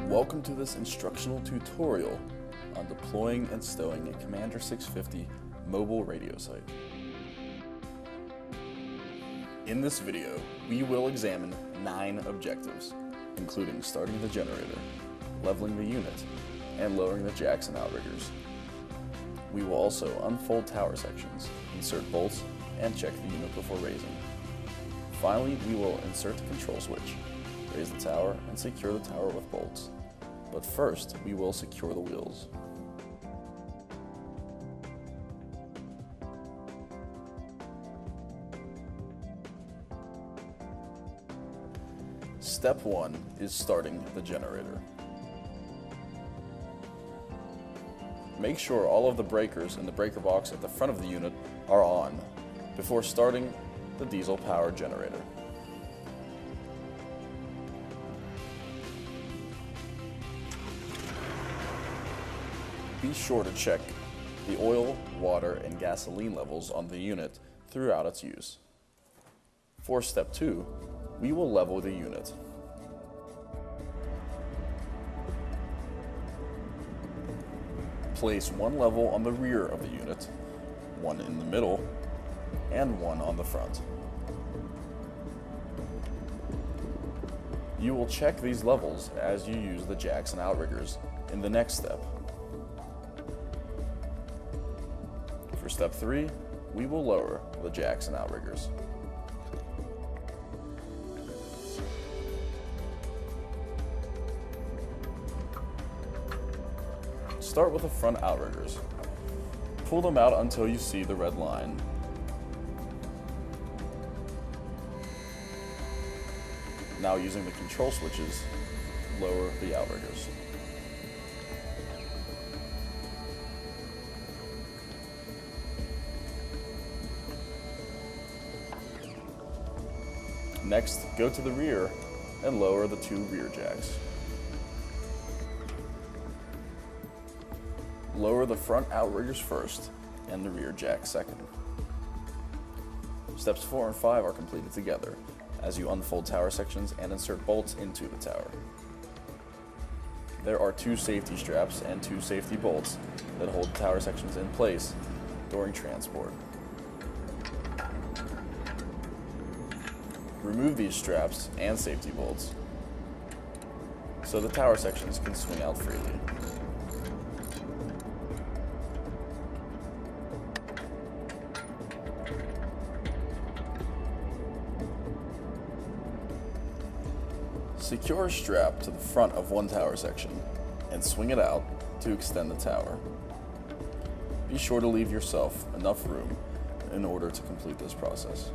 Welcome to this instructional tutorial on deploying and stowing a Commander 650 mobile radio site. In this video, we will examine 9 objectives, including starting the generator, leveling the unit, and lowering the jacks and outriggers. We will also unfold tower sections, insert bolts, and check the unit before raising. Finally, we will insert the control switch, raise the tower, and secure the tower with bolts. But first, we will secure the wheels. Step 1 is starting the generator. Make sure all of the breakers in the breaker box at the front of the unit are on before starting the diesel-powered generator. Be sure to check the oil, water, and gasoline levels on the unit throughout its use. For step 2, we will level the unit. Place one level on the rear of the unit, one in the middle, and one on the front. You will check these levels as you use the jacks and outriggers in the next step. For step 3, we will lower the jacks and outriggers. Start with the front outriggers. Pull them out until you see the red line. Now, using the control switches, lower the outriggers. Next, go to the rear and lower the 2 rear jacks. Lower the front outriggers first and the rear jack second. Steps 4 and 5 are completed together as you unfold tower sections and insert bolts into the tower. There are 2 safety straps and 2 safety bolts that hold tower sections in place during transport. Remove these straps and safety bolts so the tower sections can swing out freely. Secure a strap to the front of one tower section and swing it out to extend the tower. Be sure to leave yourself enough room in order to complete this process.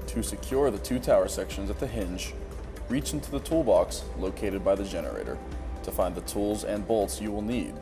To secure the 2 tower sections at the hinge, reach into the toolbox located by the generator to find the tools and bolts you will need.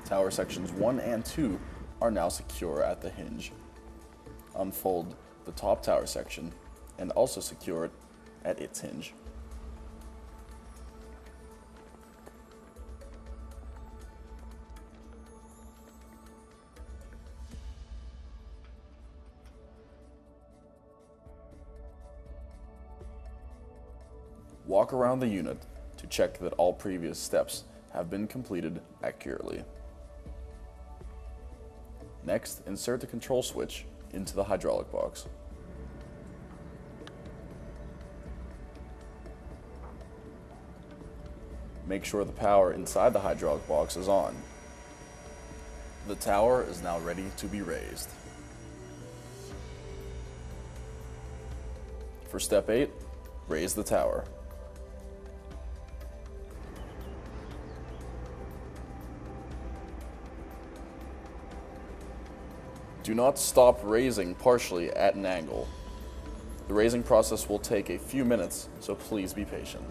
Tower sections 1 and 2 are now secure at the hinge. Unfold the top tower section and also secure it at its hinge. Walk around the unit to check that all previous steps have been completed accurately. Next, insert the control switch into the hydraulic box. Make sure the power inside the hydraulic box is on. The tower is now ready to be raised. For step 8, raise the tower. Do not stop raising partially at an angle. The raising process will take a few minutes, so please be patient.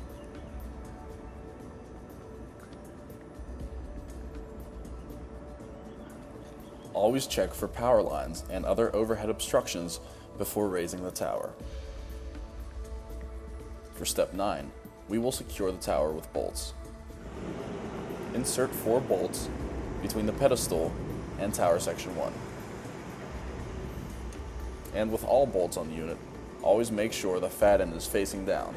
Always check for power lines and other overhead obstructions before raising the tower. For step 9, we will secure the tower with bolts. Insert 4 bolts between the pedestal and tower section 1. And with all bolts on the unit, always make sure the fat end is facing down.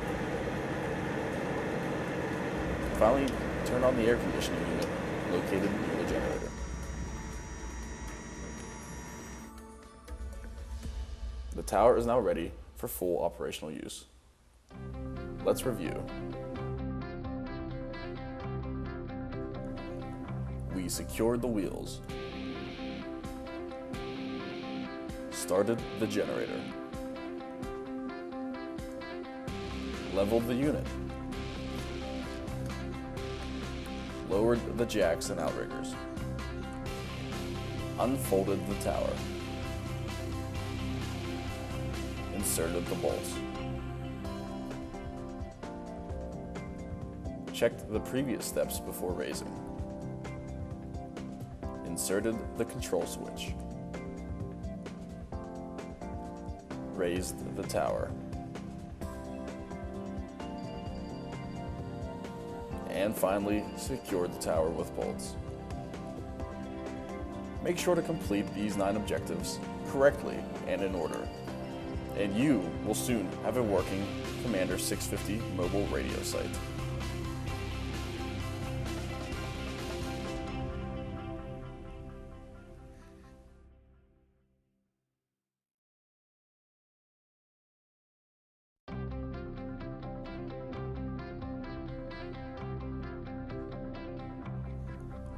Finally, turn on the air conditioning unit located near the generator. The tower is now ready for full operational use. Let's review. We secured the wheels, started the generator, leveled the unit, lowered the jacks and outriggers, unfolded the tower, inserted the bolts, checked the previous steps before raising, inserted the control switch, raised the tower, and finally secured the tower with bolts. Make sure to complete these 9 objectives correctly and in order, and you will soon have a working Commander 650 mobile radio site.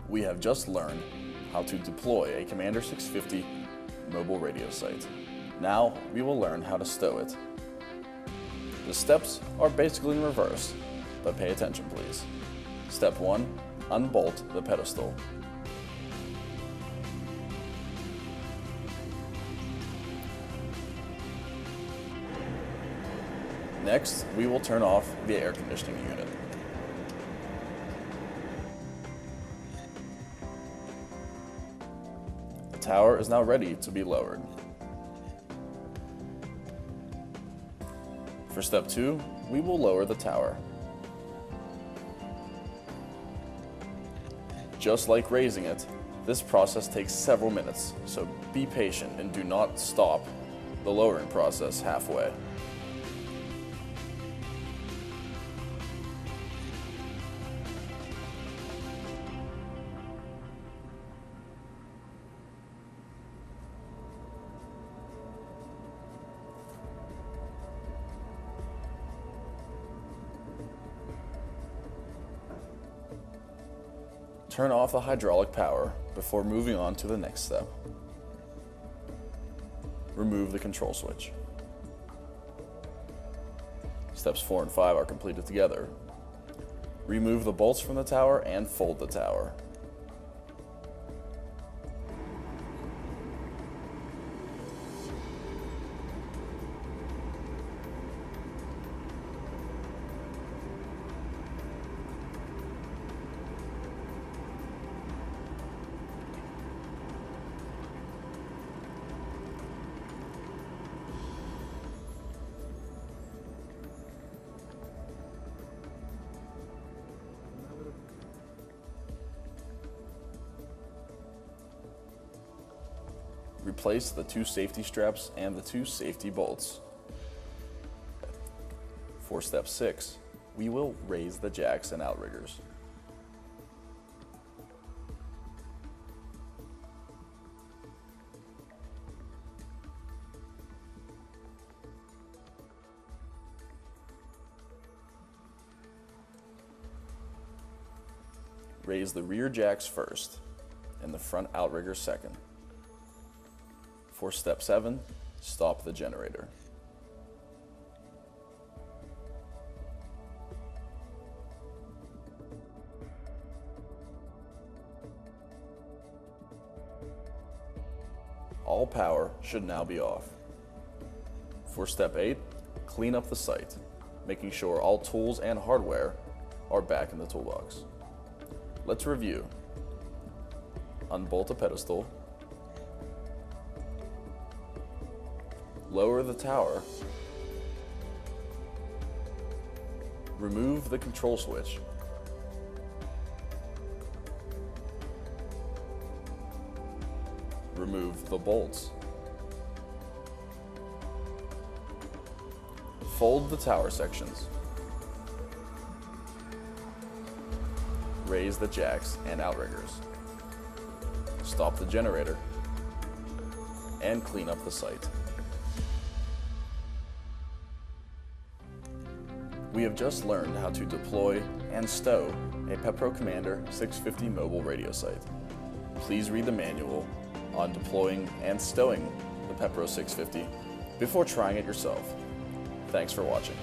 We have just learned how to deploy a Commander 650 mobile radio site. Now we will learn how to stow it. The steps are basically in reverse, but pay attention please. Step 1, unbolt the pedestal. Next, we will turn off the air conditioning unit. The tower is now ready to be lowered. For step 2, we will lower the tower. Just like raising it, this process takes several minutes, so be patient and do not stop the lowering process halfway. Turn off the hydraulic power before moving on to the next step. Remove the control switch. Steps 4 and 5 are completed together. Remove the bolts from the tower and fold the tower. Replace the 2 safety straps and the 2 safety bolts. For step 6, we will raise the jacks and outriggers. Raise the rear jacks first and the front outrigger second. For step 7, stop the generator. All All power should now be off. For step 8, clean up the site, making sure all tools and hardware are back in the toolbox. Let's review. Unbolt a pedestal. Lower the tower. Remove the control switch. Remove the bolts. Fold the tower sections. Raise the jacks and outriggers. Stop the generator. And clean up the site. We have just learned how to deploy and stow a Pepro Commander 650 mobile radio site. Please read the manual on deploying and stowing the Pepro 650 before trying it yourself. Thanks for watching.